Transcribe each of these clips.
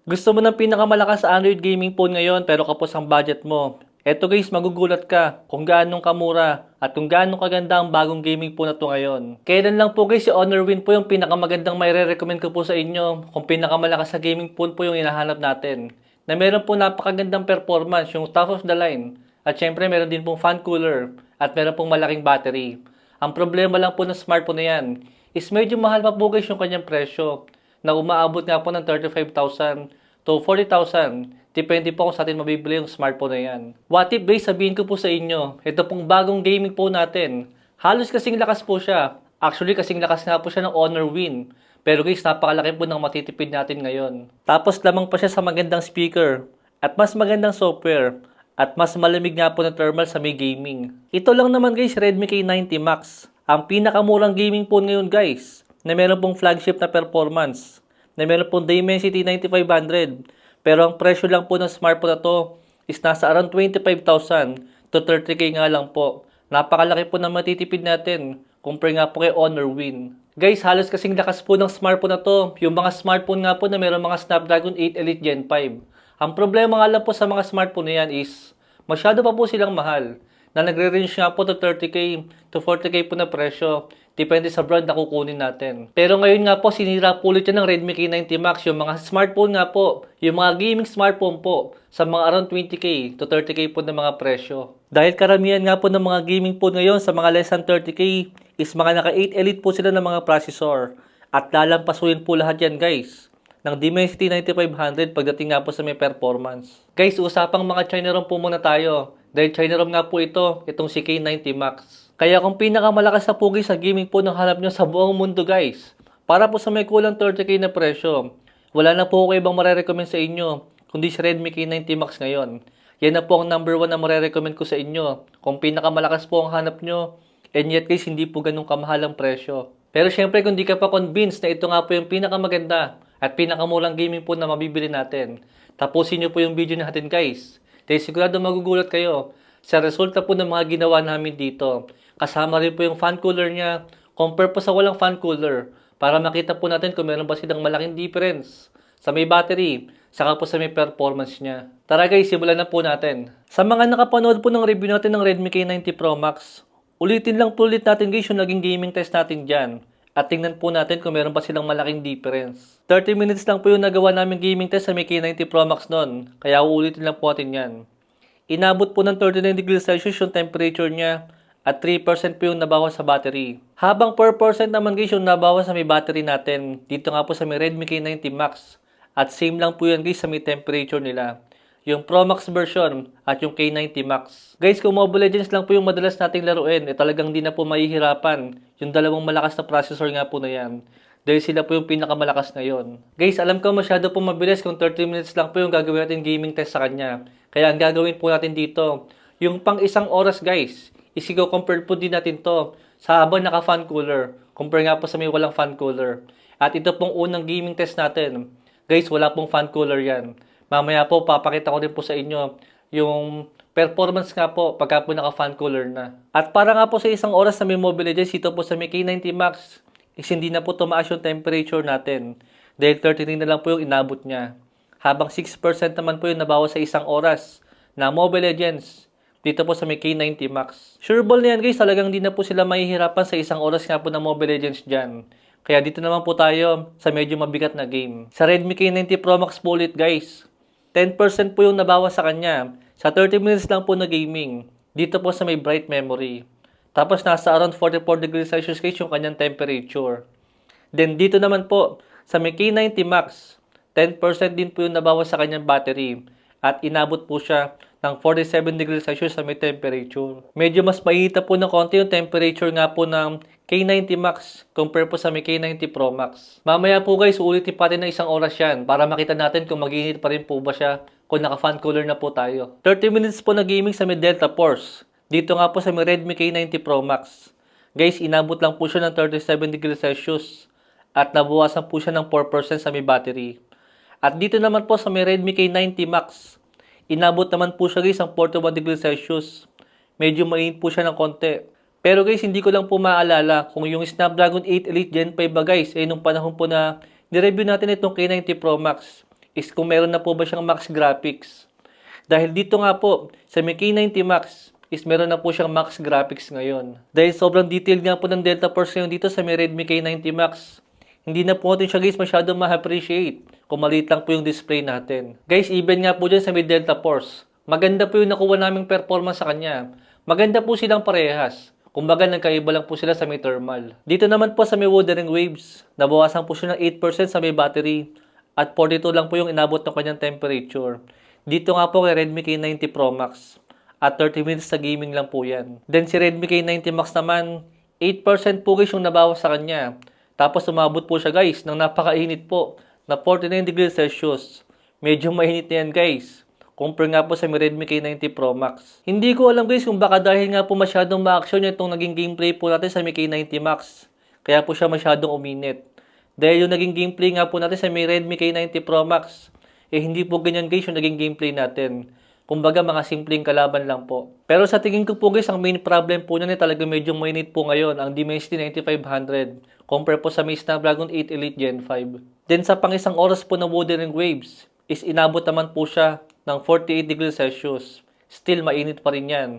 Gusto mo ng pinakamalakas sa Android gaming phone ngayon pero kapos ang budget mo. Eto guys, magugulat ka kung gaano kamura at kung gaano kaganda ang bagong gaming phone na to ngayon. Kailan lang po guys, si Honor Win po yung pinakamagandang may re-recommend ko po sa inyo kung pinakamalakas sa gaming phone po yung hinahanap natin. Na meron po napakagandang performance, yung top of the line. At syempre meron din pong fan cooler at meron pong malaking battery. Ang problema lang po ng smartphone na yan is medyo mahal pa po guys yung kanyang presyo na umaabot nga po ng 35,000 to 40,000. Depende po kung sa atin mabibili yung smartphone na yan. What if guys, sabihin ko po sa inyo, ito pong bagong gaming phone natin. Halos kasing lakas po siya. Actually, kasing lakas nga po siya ng Honor Win. Pero guys, napakalaki po ng matitipid natin ngayon. Tapos lamang pa siya sa magandang speaker at mas magandang software at mas malamig nga po ng thermal sa may gaming. Ito lang naman guys, Redmi K90 Max. Ang pinakamurang gaming phone ngayon guys, na meron pong flagship na performance, na meron pong Dimensity 9500. Pero ang presyo lang po ng smartphone na to is nasa around 25,000 to 30k nga lang po. Napakalaki po ng matitipid natin compare nga po kay Honor Win. Guys, halos kasing lakas po ng smartphone na to. Yung mga smartphone nga po na meron mga Snapdragon 8 Elite Gen 5. Ang problema nga lang po sa mga smartphone na yan is masyado pa po silang mahal. Na nagre-range nga po to 30k to 40k po na presyo. Depende sa brand na kukunin natin. Pero ngayon nga po, sinira po ulit yan ng Redmi K90 Max. Yung mga smartphone nga po, yung mga gaming smartphone po, sa mga around 20k to 30k po na mga presyo. Dahil karamihan nga po ng mga gaming phone ngayon sa mga less than 30k is mga naka 8 Elite po sila ng mga processor. At lalampasuin po lahat yan guys ng Dimensity 9500 pagdating nga po sa may performance. Guys, usapang mga China ROM po muna tayo. Dahil China ROM nga po itong si K90 Max. Kaya kung pinakamalakas na pogi sa gaming po ng hanap nyo sa buong mundo guys, para po sa may kulang 30k na presyo, wala na po ako ibang marerecommend sa inyo, kundi si Redmi K90 Max ngayon. Yan na po ang number 1 na marerecommend ko sa inyo. Kung pinakamalakas po ang hanap nyo, and yet guys, hindi po ganun kamahal ang presyo. Pero syempre kung di ka pa convinced na ito nga po yung pinakamaganda at pinakamurang gaming po na mabibili natin, tapusin nyo po yung video natin guys. Dahil sigurado magugulat kayo sa resulta po ng mga ginawa namin dito. Kasama rin po yung fan cooler niya, compare po sa walang fan cooler, para makita po natin kung meron ba silang malaking difference sa may battery, saka po sa may performance niya. Tara guys, simulan na po natin. Sa mga nakapanood po ng review natin ng Redmi K90 Pro Max, ulitin lang po ulit natin guys yung naging gaming test natin dyan. At tingnan po natin kung meron pa silang malaking difference. 30 minutes lang po yung nagawa namin gaming test sa may K90 Pro Max nun, kaya uulitin lang po natin yan. Inabot po ng 39 degrees Celsius yung temperature niya at 3% po yung nabawas sa battery. Habang 4% naman guys yung nabawas sa may battery natin dito nga po sa may Redmi K90 Max. At same lang po yan guys sa may temperature nila. Yung Pro Max version at yung K90 Max. Guys, kung Mobile Legends lang po yung madalas nating laruin, talagang di na po mahihirapan yung dalawang malakas na processor nga po na yan. Dahil sila po yung pinakamalakas ngayon. Guys, alam ko masyado po mabilis kung 30 minutes lang po yung gagawin natin gaming test sa kanya. Kaya ang gagawin po natin dito, yung pang isang oras guys, compare po din natin to sa habang naka fan cooler. Compare nga po sa may walang fan cooler. At ito pong unang gaming test natin. Guys, wala pong fan cooler yan. Mamaya po, papakita ko din po sa inyo yung performance nga po pagka po naka fan cooler na. At para nga po sa isang oras na may Mobile Legends, ito po sa may K90 Max, is hindi na po tumaas yung temperature natin. Dahil 39 na lang po yung inabot niya. Habang 6% naman po yung nabawas sa isang oras na Mobile Legends dito po sa may K90 Max. Sure ball na yan guys, talagang di na po sila mahihirapan sa isang oras nga po ng Mobile Legends dyan. Kaya dito naman po tayo sa medyo mabigat na game. Sa Redmi K90 Pro Max po ulit guys, 10% po yung nabawas sa kanya sa 30 minutes lang po na gaming. Dito po sa may bright memory. Tapos nasa around 44 degrees Celsius guys yung kanyang temperature. Then dito naman po sa may K90 Max, 10% din po yung nabawas sa kanyang battery. At inabot po siya ng 47 degrees Celsius sa may temperature. Medyo mas mainita po ng konti yung temperature nga po ng K90 Max compare po sa may K90 Pro Max. Mamaya po guys, ulitin pa rin ng isang oras yan para makita natin kung mag-init pa rin po ba siya kung naka-fan cooler na po tayo. 30 minutes po na gaming sa may Delta Force. Dito nga po sa may Redmi K90 Pro Max. Guys, inabot lang po siya ng 37 degrees Celsius at nabawasan po siya ng 4% sa may battery. At dito naman po sa may Redmi K90 Max, inabot naman po siya guys ang 41 degrees Celsius. Medyo mainit po siya ng konti. Pero guys, hindi ko lang po maalala kung yung Snapdragon 8 Elite Gen 5 ba guys, nung panahon po na nireview natin itong K90 Pro Max, is kung meron na po ba siyang max graphics. Dahil dito nga po, sa may K90 Max, is meron na po siyang max graphics ngayon. Dahil sobrang detailed nga po ng Delta Force ngayon dito sa may Redmi K90 Max, hindi na po natin siya guys masyadong ma-appreciate kung maliit lang po yung display natin. Guys, even nga po dyan sa may Delta Force, maganda po yung nakuha naming performance sa kanya. Maganda po silang parehas. Kumbaga nagkaiba lang po sila sa may thermal. Dito naman po sa may Wuthering Waves, nabawasan po siya ng 8% sa may battery at 42 lang po yung inabot ng kanyang temperature. Dito nga po kay Redmi K90 Pro Max at 30 minutes sa gaming lang po yan. Then si Redmi K90 Max naman, 8% po guys yung nabawas sa kanya. Tapos umabot po siya guys ng napakainit po na 49 degrees Celsius. Medyo mainit na yan guys. Compare nga po sa Redmi K90 Pro Max. Hindi ko alam guys kung baka dahil nga po masyadong ma-action itong naging gameplay po natin sa K90 Max. Kaya po siya masyadong uminit. Dahil yung naging gameplay nga po natin sa Redmi K90 Pro Max, hindi po ganyan guys yung naging gameplay natin. Kumbaga mga simpleng kalaban lang po. Pero sa tingin ko po guys, ang main problem po niya talaga medyo mainit po ngayon, ang Dimensity 9500. Compare po sa Snapdragon 8 Elite Gen 5. Then sa pang-isang oras po na Wuthering Waves, is inabot naman po siya ng 48 degrees Celsius. Still, mainit pa rin yan.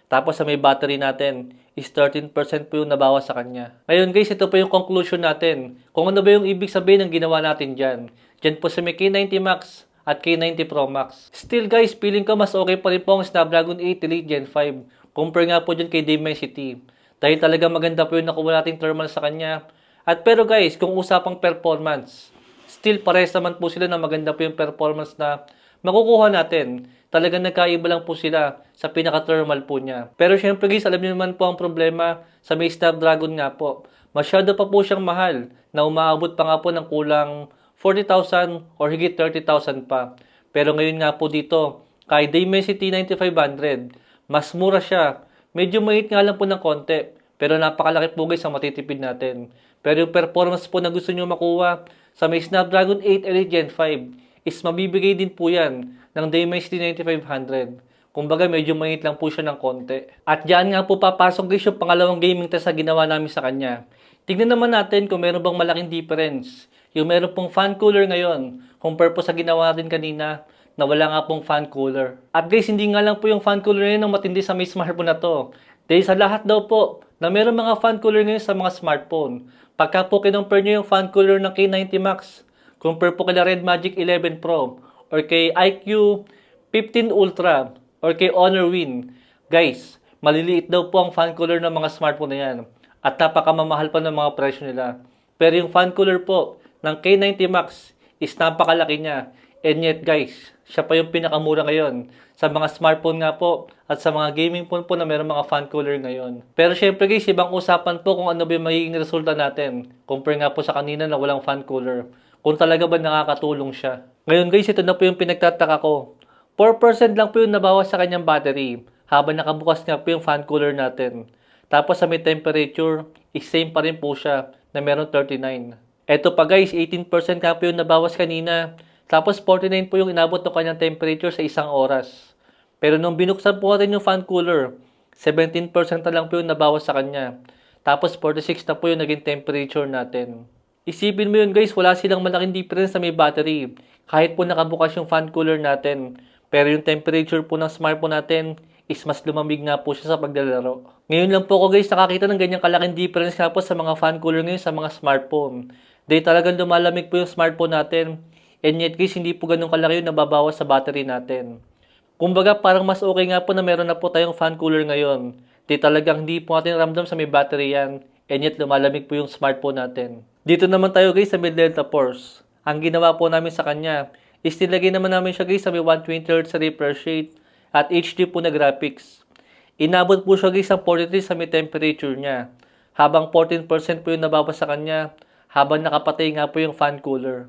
Tapos sa may battery natin, is 13% po yung nabawas sa kanya. Ngayon guys, ito po yung conclusion natin. Kung ano ba yung ibig sabihin ng ginawa natin dyan. Dyan po sa may K90 Max at K90 Pro Max. Still guys, feeling ko mas okay pa rin po ang Snapdragon 8 Elite Gen 5. Compare nga po dyan kay Dimensity. Dahil talaga maganda po yung nakuha nating thermal sa kanya. At pero guys, kung usapang performance, still pares naman po sila na maganda po yung performance na makukuha natin. Talagang nagkaiba lang po sila sa pinaka-thermal po niya. Pero syempre guys, alam niyo naman po ang problema sa may Snapdragon nga po. Masyado pa po siyang mahal na umaabot pa nga po ng kulang 40,000 or higit 30,000 pa. Pero ngayon nga po dito, kay Dimensity 9500, mas mura siya. Medyo maliit nga lang po ng konti. Pero napakalaki po guys ang matitipid natin. Pero yung performance po na gusto nyo makuha sa may Snapdragon 8 Elite Gen 5 is mabibigay din po yan ng Dimensity 9500. Kumbaga medyo maliit lang po siya ng konti. At diyan nga po papasok guys yung pangalawang gaming test na ginawa namin sa kanya. Tignan naman natin kung meron bang malaking difference. Yung meron pong fan cooler ngayon, compare po sa ginawa natin kanina na wala nga pong fan cooler. At guys, hindi nga lang po yung fan cooler ngayon ang matindi sa may smartphone na to. Dahil sa lahat daw po na meron mga fan cooler ngayon sa mga smartphone. Pagka po kinumpare nyo yung fan cooler ng K90 Max, compare po kay Red Magic 11 Pro or kay IQ 15 Ultra or kay Honor Win. Guys, maliliit daw po ang fan cooler ng mga smartphone na yan. At napakamamahal pa ng mga presyo nila. Pero yung fan cooler po ng K90 Max is napakalaki niya. And yet guys, siya pa yung pinakamura ngayon sa mga smartphone nga po at sa mga gaming phone po na meron mga fan cooler ngayon. Pero syempre guys, ibang usapan po kung ano ba yung magiging resulta natin. Compare nga po sa kanina na walang fan cooler. Kung talaga ba nakakatulong siya. Ngayon guys, ito na po yung pinagtataka ko. 4% lang po yung nabawas sa kanyang battery habang nakabukas nga po yung fan cooler natin. Tapos sa may temperature, is same pa rin po siya na meron 39. Eto pa guys, 18% nga po yung nabawas kanina. Tapos 49 po yung inabot ng kanyang temperature sa isang oras. Pero nung binuksan po natin yung fan cooler, 17% na lang po yung nabawas sa kanya. Tapos 46 na po yung naging temperature natin. Isipin mo yun guys, wala silang malaking difference sa may battery. Kahit po nakabukas yung fan cooler natin. Pero yung temperature po ng smartphone natin is mas lumamig nga po siya sa paglalaro. Ngayon lang po ko guys nakakita ng ganyang kalaking difference nga po sa mga fan cooler ngayon sa mga smartphone. Dahil talagang lumalamig po yung smartphone natin. And yet guys, hindi po ganun kalaki yung nababawas sa battery natin. Kumbaga parang mas okay nga po na meron na po tayong fan cooler ngayon. Di talagang hindi po natin ramdam sa may battery yan. And yet lumalamig po yung smartphone natin. Dito naman tayo guys sa may Delta Force. Ang ginawa po namin sa kanya is nilagay naman namin siya guys sa may 120Hz refresh rate at HD po na graphics. Inabot po siya guys ng 43 sa may temperature niya. Habang 14% po yung nabawas sa kanya habang nakapatay nga po yung fan cooler.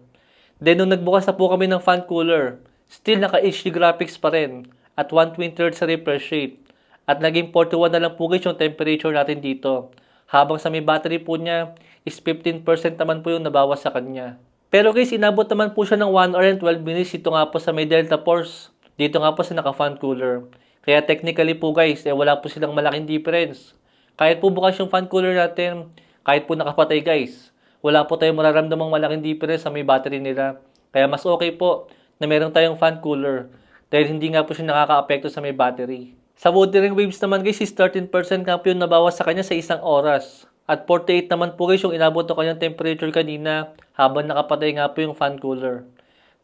Then nung nagbukas na po kami ng fan cooler, still naka HD graphics pa rin at 120Hz refresh rate. At naging 41 na lang po guys yung temperature natin dito. Habang sa may battery po niya is 15% naman po yung nabawas sa kanya. Pero guys, inabot naman po siya ng 1 hour and 12 minutes dito nga po sa may Delta Force. Dito nga po sa naka fan cooler. Kaya technically po guys, wala po silang malaking difference. Kahit po bukas yung fan cooler natin, kahit po nakapatay guys, wala po tayong mararamdamang malaking difference sa may battery nila. Kaya mas okay po na meron tayong fan cooler dahil hindi nga po siya nakaka-apekto sa may battery. Sa wuthering waves naman guys is 13% nga po yung nabawas sa kanya sa isang oras. At 48 naman po guys yung inabot ng kanyang temperature kanina habang nakapatay nga po yung fan cooler.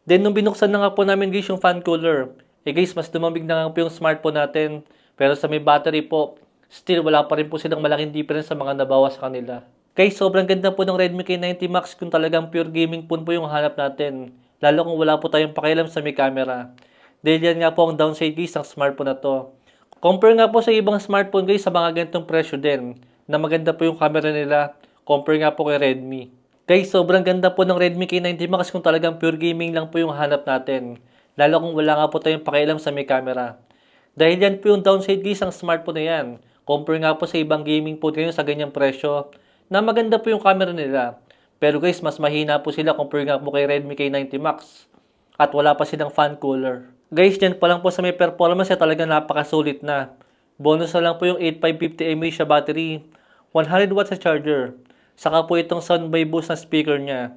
Then nung binuksan na nga po namin guys yung fan cooler, guys mas lumamig na nga po yung smartphone natin. Pero sa may battery po, still wala pa rin po silang malaking difference sa mga nabawas sa kanila. Guys, sobrang ganda po ng Redmi K90 Max kung talagang pure gaming phone po yung hanap natin. Lalo kung wala po tayong pakialam sa may camera. Dahil yan nga po ang downside guys ng smartphone na to. Compare nga po sa ibang smartphone guys sa mga ganitong presyo din. Na maganda po yung camera nila. Compare nga po kay Redmi. Guys, sobrang ganda po ng Redmi K90 Max kung talagang pure gaming lang po yung hanap natin. Lalo kung wala nga po tayong pakialam sa may camera. Dahil yan po yung downside guys ng smartphone na yan. Compare nga po sa ibang gaming phone ngayon sa ganyang presyo. Na maganda po yung camera nila. Pero guys, mas mahina po sila compare nga po kay Redmi K90 Max. At wala pa silang fan cooler. Guys, dyan pa lang po sa may performance ay talagang napakasulit na. Bonus na lang po yung 8550 mAh sa battery, 100 watts sa charger. Saka po itong sound by boost na speaker niya.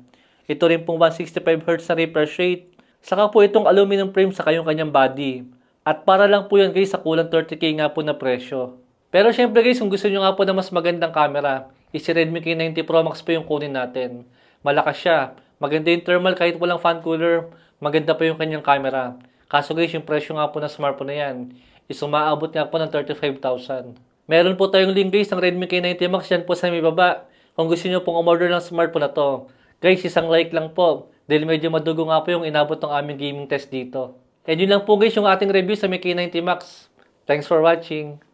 Ito rin pong 165Hz na refresh rate. Saka po itong aluminum frame sa kayong kanyang body. At para lang po yan guys sa kulang 30k nga po na presyo. Pero syempre guys, kung gusto nyo nga po na mas magandang camera, si Redmi K90 Pro Max po yung kunin natin. Malakas siya. Maganda yung thermal kahit walang fan cooler. Maganda pa yung kanyang camera. Kaso guys, yung presyo nga po ng smartphone na yan is umaabot nga po ng 35,000. Meron po tayong link guys ng Redmi K90 Max yan po sa may baba. Kung gusto nyo pong umorder ng smartphone na to. Guys, isang like lang po. Dahil medyo madugo nga po yung inabot ng aming gaming test dito. And yun lang po guys yung ating review sa may K90 Max. Thanks for watching.